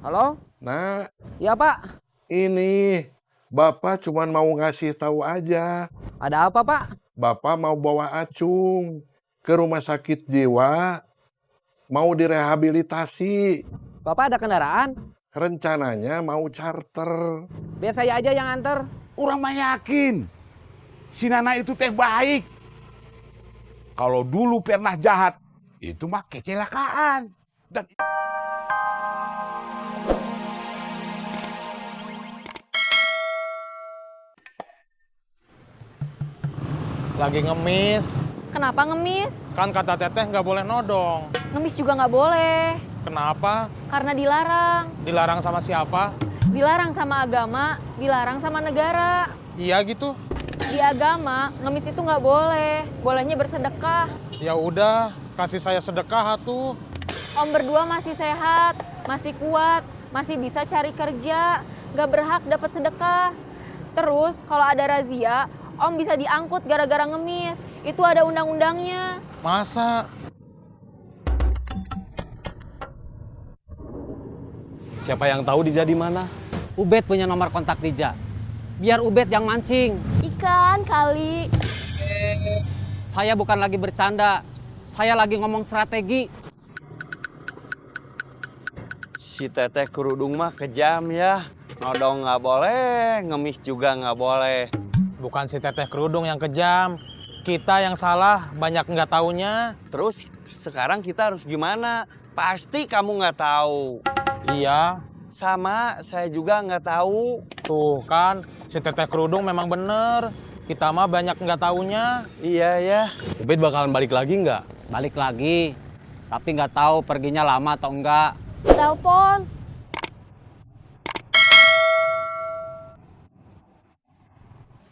Halo? Nah, Iya, Pak. ini Bapak cuma mau ngasih tahu aja. Ada apa, Pak? Bapak mau bawa Acung ke rumah sakit jiwa, mau direhabilitasi. Bapak ada kendaraan? Rencananya mau charter. Biar saya aja yang anter. Urang mah yakin si Nana itu teh baik. Kalau dulu pernah jahat, itu mah kecelakaan. Dan Lagi ngemis. Kenapa ngemis? Kan kata teteh nggak boleh nodong. Ngemis juga nggak boleh. Kenapa? Karena dilarang. Dilarang sama siapa? Dilarang sama agama, dilarang sama negara. Iya gitu. Di agama, ngemis itu nggak boleh. Bolehnya bersedekah. Ya udah, kasih saya sedekah atuh. Om berdua masih sehat, masih kuat, masih bisa cari kerja. Nggak berhak dapat sedekah. Terus kalau ada razia, Om bisa diangkut gara-gara ngemis. Itu ada undang-undangnya. Masa? Siapa yang tahu Dija di mana? Ubed punya nomor kontak Dija. Biar Ubed yang mancing. Ikan kali. Saya bukan lagi bercanda. Saya lagi ngomong strategi. Si teteh kerudung mah kejam ya. Nodong nggak boleh, ngemis juga nggak boleh. Bukan si teteh kerudung yang kejam. Kita yang salah, banyak nggak taunya. Terus sekarang kita harus gimana? Pasti kamu nggak tahu. Iya, Sama, saya juga nggak tahu. tuh kan, si teteh kerudung memang bener. Kita mah banyak nggak taunya. Iya ya. Ubed bakalan balik lagi nggak? Balik lagi. Tapi nggak tahu perginya lama atau enggak. Telepon.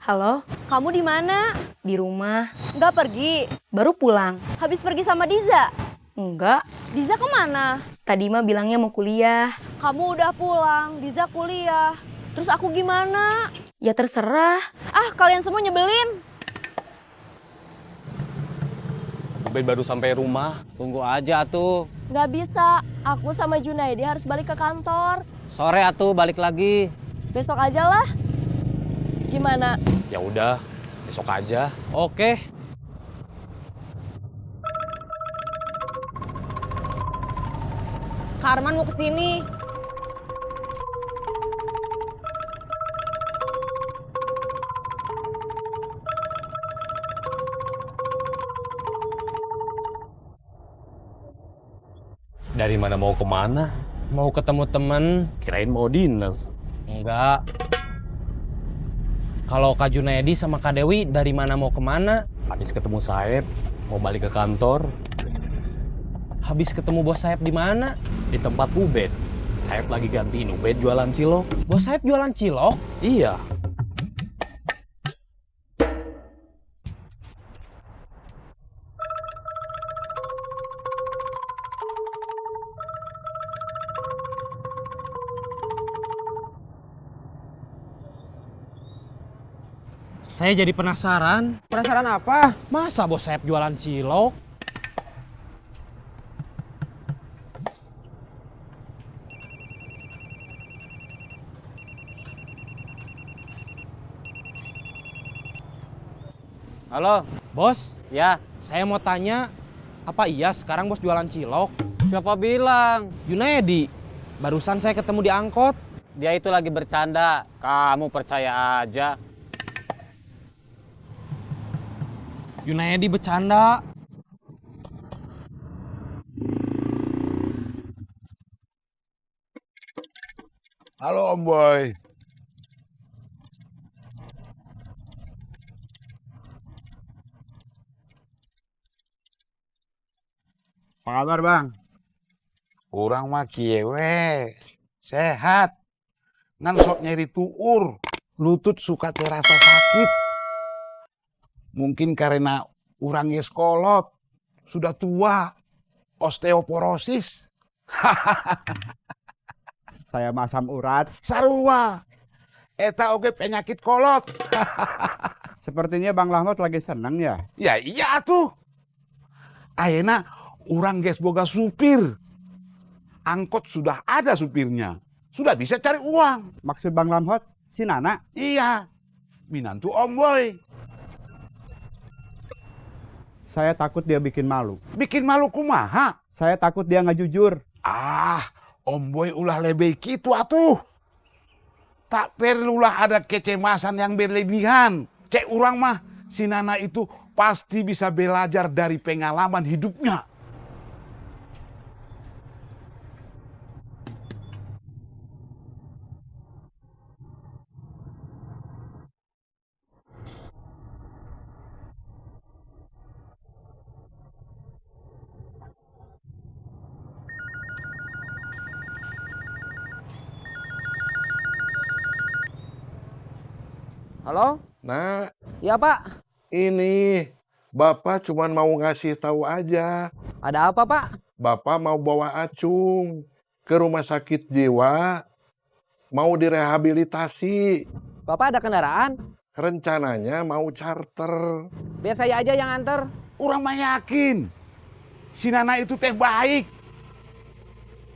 Halo, kamu di mana? Di rumah. Nggak pergi? Baru pulang. Habis pergi sama Diza? Enggak. Diza kemana? Tadi mah bilangnya mau kuliah. Kamu udah pulang, Diza kuliah. Terus aku gimana? Ya terserah. Ah, kalian semua nyebelin. Ubed baru sampai rumah. Tunggu aja tuh. Nggak bisa, aku sama Junaidi harus balik ke kantor. Sore atuh balik lagi. Besok aja lah. Gimana? Ya udah, besok aja. Oke. Karman mau kesini. Dari mana mau kemana? Mau ketemu temen? Kirain mau dinas. Enggak. Kalau Kak Junaedi sama Kak Dewi dari mana mau kemana? Habis ketemu Saeb, mau balik ke kantor. Habis ketemu bos Saeb di mana? Di tempat Ubed. Saeb lagi gantiin Ubed jualan cilok. Bos Saeb jualan cilok? Iya. Saya jadi penasaran. Penasaran apa? Masa bos Saeb jualan cilok? Halo, bos. Ya, saya mau tanya, apa iya sekarang bos jualan cilok? Siapa bilang? Junaedi. Barusan saya ketemu di angkot. Dia itu lagi bercanda. Kamu percaya aja. Junaedi bercanda. halo Om Boy. Apa kabar Bang? Kurang mah kiewe. Sehat. Ngan sok nyeri tuur. Lutut suka terasa sakit. Mungkin karena urang geus kolot. Sudah tua. Osteoporosis. Saya masam urat. Sarua. Eta oge penyakit kolot. Sepertinya Bang Lahmot lagi seneng ya? Ya iya tuh. Ayeuna urang geus boga supir. angkot sudah ada supirnya. Sudah bisa cari uang. Maksud Bang Lamhot, si Nana? Iya, minantu Om Boy. Saya takut dia bikin malu. Bikin malu kumaha? Saya takut dia nggak jujur. Ah, Om Boy ulah lebih gitu atuh. Tak perlulah ada kecemasan yang berlebihan. Cek orang mah, si Nana itu pasti bisa belajar dari pengalaman hidupnya. Halo? Nah, Iya, Pak. ini Bapak cuma mau ngasih tahu aja. Ada apa, Pak? Bapak mau bawa Acung ke rumah sakit jiwa, mau direhabilitasi. Bapak ada kendaraan? Rencananya mau charter. Biar saya aja yang anter. Orang mah yakin, si Nana itu teh baik.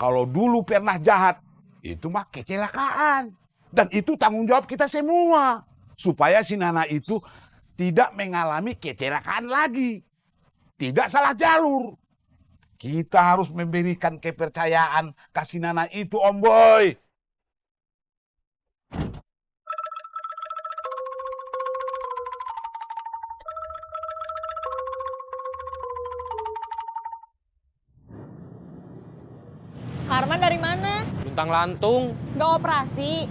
Kalau dulu pernah jahat, itu mah kecelakaan. Dan itu tanggung jawab kita semua. Supaya si Nana itu tidak mengalami kecelakaan lagi. Tidak salah jalur. Kita harus memberikan kepercayaan ke si Nana itu, Om Boy. Harman dari mana? Luntang lantung. Gak operasi.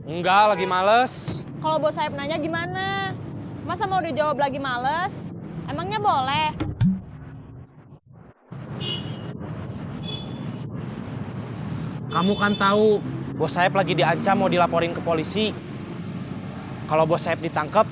Enggak, lagi males. Kalau bos Saeb nanya gimana? Masa mau dijawab lagi males? Emangnya boleh? Kamu kan tahu, bos Saeb lagi diancam mau dilaporin ke polisi. Kalau bos Saeb ditangkap,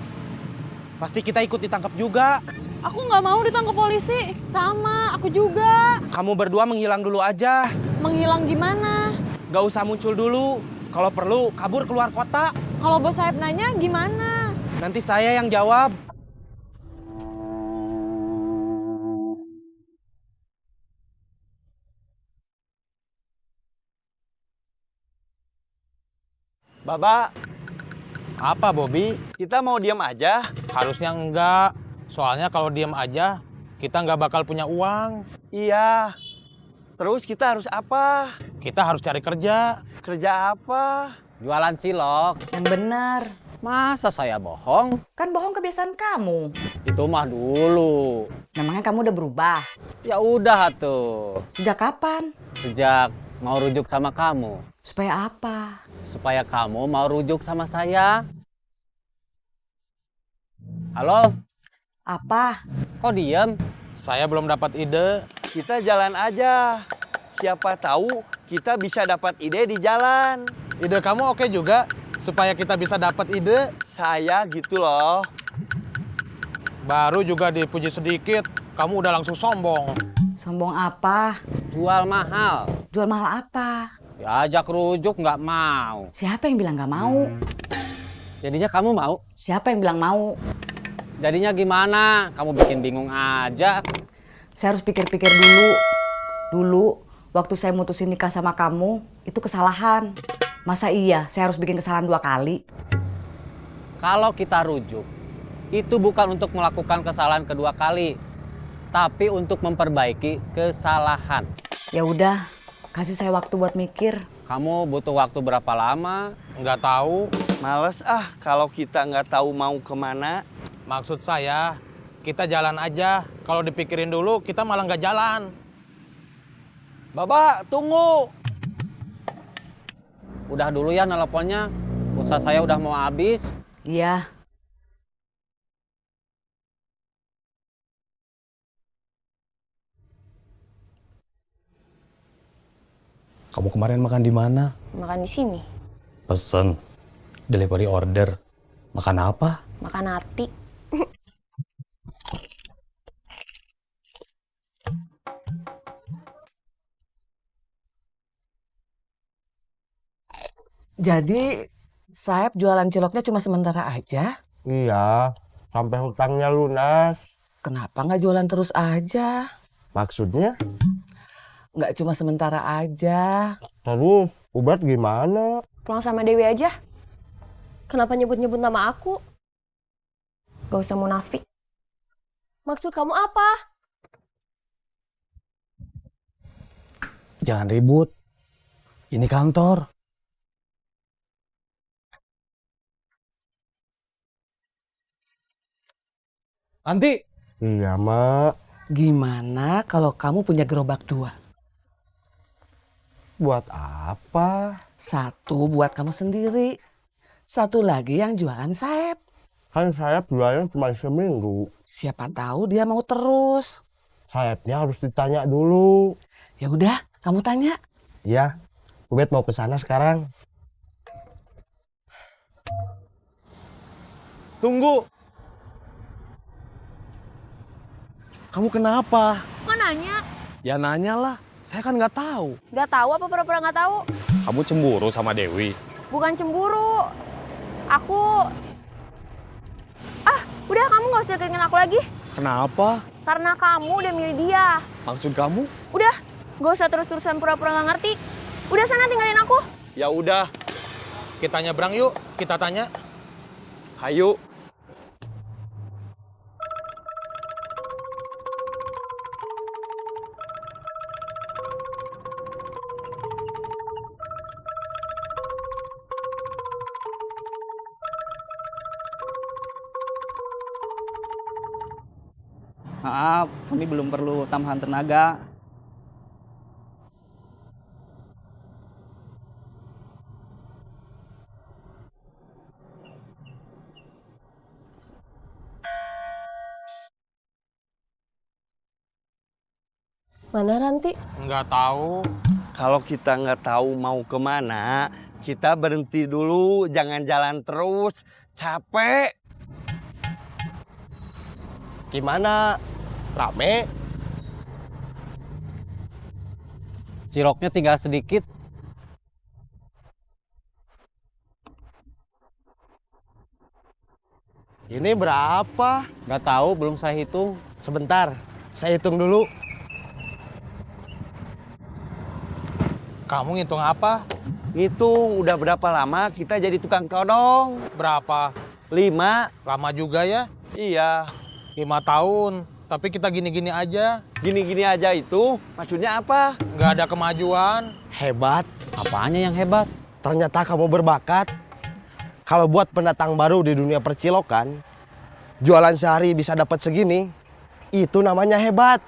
pasti kita ikut ditangkap juga. Aku nggak mau ditangkap polisi. Sama, aku juga. Kamu berdua menghilang dulu aja. Menghilang gimana? Gak usah muncul dulu. Kalau perlu, kabur keluar kota. Kalau bos Saeb nanya gimana? Nanti saya yang jawab. Babak, Apa, Bobby? kita mau diam aja. Harusnya enggak. Soalnya kalau diem aja, kita nggak bakal punya uang. Iya. Terus kita harus apa? Kita harus cari kerja. Kerja apa? Jualan cilok. Yang benar. Masa saya bohong? Kan bohong kebiasaan kamu. Itu mah dulu. Memangnya kamu udah berubah? Ya udah tuh. Sejak kapan? Sejak mau rujuk sama kamu. Supaya apa? Supaya kamu mau rujuk sama saya. Halo? Apa? Kok diem? Saya belum dapat ide. Kita jalan aja. Siapa tahu kita bisa dapat ide di jalan. Ide kamu oke juga, supaya kita bisa dapat ide. Saya gitu loh. Baru juga dipuji sedikit, kamu udah langsung sombong. Sombong apa? Jual mahal. Jual mahal apa? Diajak rujuk nggak mau. Siapa yang bilang nggak mau? Jadinya kamu mau? Siapa yang bilang mau? Jadinya gimana? Kamu bikin bingung aja. Saya harus pikir-pikir dulu. Dulu, waktu saya mutusin nikah sama kamu, itu kesalahan. Masa iya saya harus bikin kesalahan 2 kali? Kalau kita rujuk, itu bukan untuk melakukan kesalahan kedua kali, tapi untuk memperbaiki kesalahan. Ya udah, kasih saya waktu buat mikir. Kamu butuh waktu berapa lama? Nggak tahu. Males kalau kita nggak tahu mau kemana. Maksud saya, kita jalan aja. Kalau dipikirin dulu, kita malah nggak jalan. Babak, tunggu. Udah dulu ya nelponnya. Pulsa saya udah mau habis. Iya. Kamu kemarin makan di mana? Makan di sini. Pesen. Delivery order. Makan apa? Makan hati. Jadi, Saeb jualan ciloknya cuma sementara aja? Iya, sampai hutangnya lunas. Kenapa nggak jualan terus aja? Maksudnya? nggak cuma sementara aja. Terus, Ubed gimana? Pulang sama Dewi aja. Kenapa nyebut-nyebut nama aku? Gak usah munafik. Maksud kamu apa? Jangan ribut. Ini kantor. Nanti. Iya, Mak. Gimana kalau kamu punya gerobak 2? Buat apa? 1 buat kamu sendiri. 1 lagi yang jualan Saeb. Kan saya jualan cuma seminggu. Siapa tahu dia mau terus. Sayapnya harus ditanya dulu. Ya udah, kamu tanya. Iya, Ubed mau ke sana sekarang. Tunggu. Kamu kenapa? Kok nanya? Ya nanya lah. Saya kan nggak tahu. Gak tahu apa pura-pura gak tahu? Kamu cemburu sama Dewi. Bukan cemburu. Aku... Udah, kamu gak usah deketin aku lagi. Kenapa? Karena kamu udah milih dia. Maksud kamu? Udah, gak usah terus-terusan pura-pura gak ngerti. Udah sana tinggalin aku. Ya udah, Kita nyebrang yuk, kita tanya. hayu. Maaf, kami belum perlu tambahan tenaga. Mana Ranti? Nggak tahu. Kalau kita nggak tahu mau kemana, kita berhenti dulu, jangan jalan terus. Capek. Gimana? Rame? Ciloknya tinggal sedikit. Ini berapa? Gak tahu, belum saya hitung. Sebentar, saya hitung dulu. Kamu ngitung apa? Ngitung udah berapa lama kita jadi tukang todong? Berapa? 5. Lama juga ya? Iya. 5 tahun. Tapi kita gini-gini aja. Gini-gini aja itu maksudnya apa? Nggak ada kemajuan. Hebat. Apanya yang hebat? Ternyata kamu berbakat. Kalau buat pendatang baru di dunia percilokan, jualan sehari bisa dapat segini, itu namanya hebat.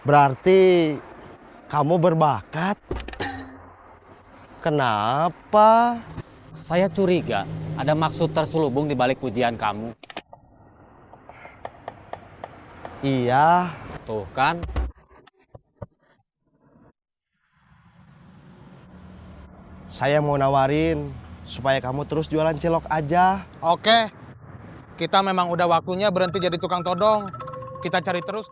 Berarti kamu berbakat. Kenapa? Saya curiga ada maksud terselubung di balik pujian kamu. Iya. Tuh kan. Saya mau nawarin supaya kamu terus jualan cilok aja. Oke. Kita memang udah waktunya berhenti jadi tukang todong. Kita cari terus.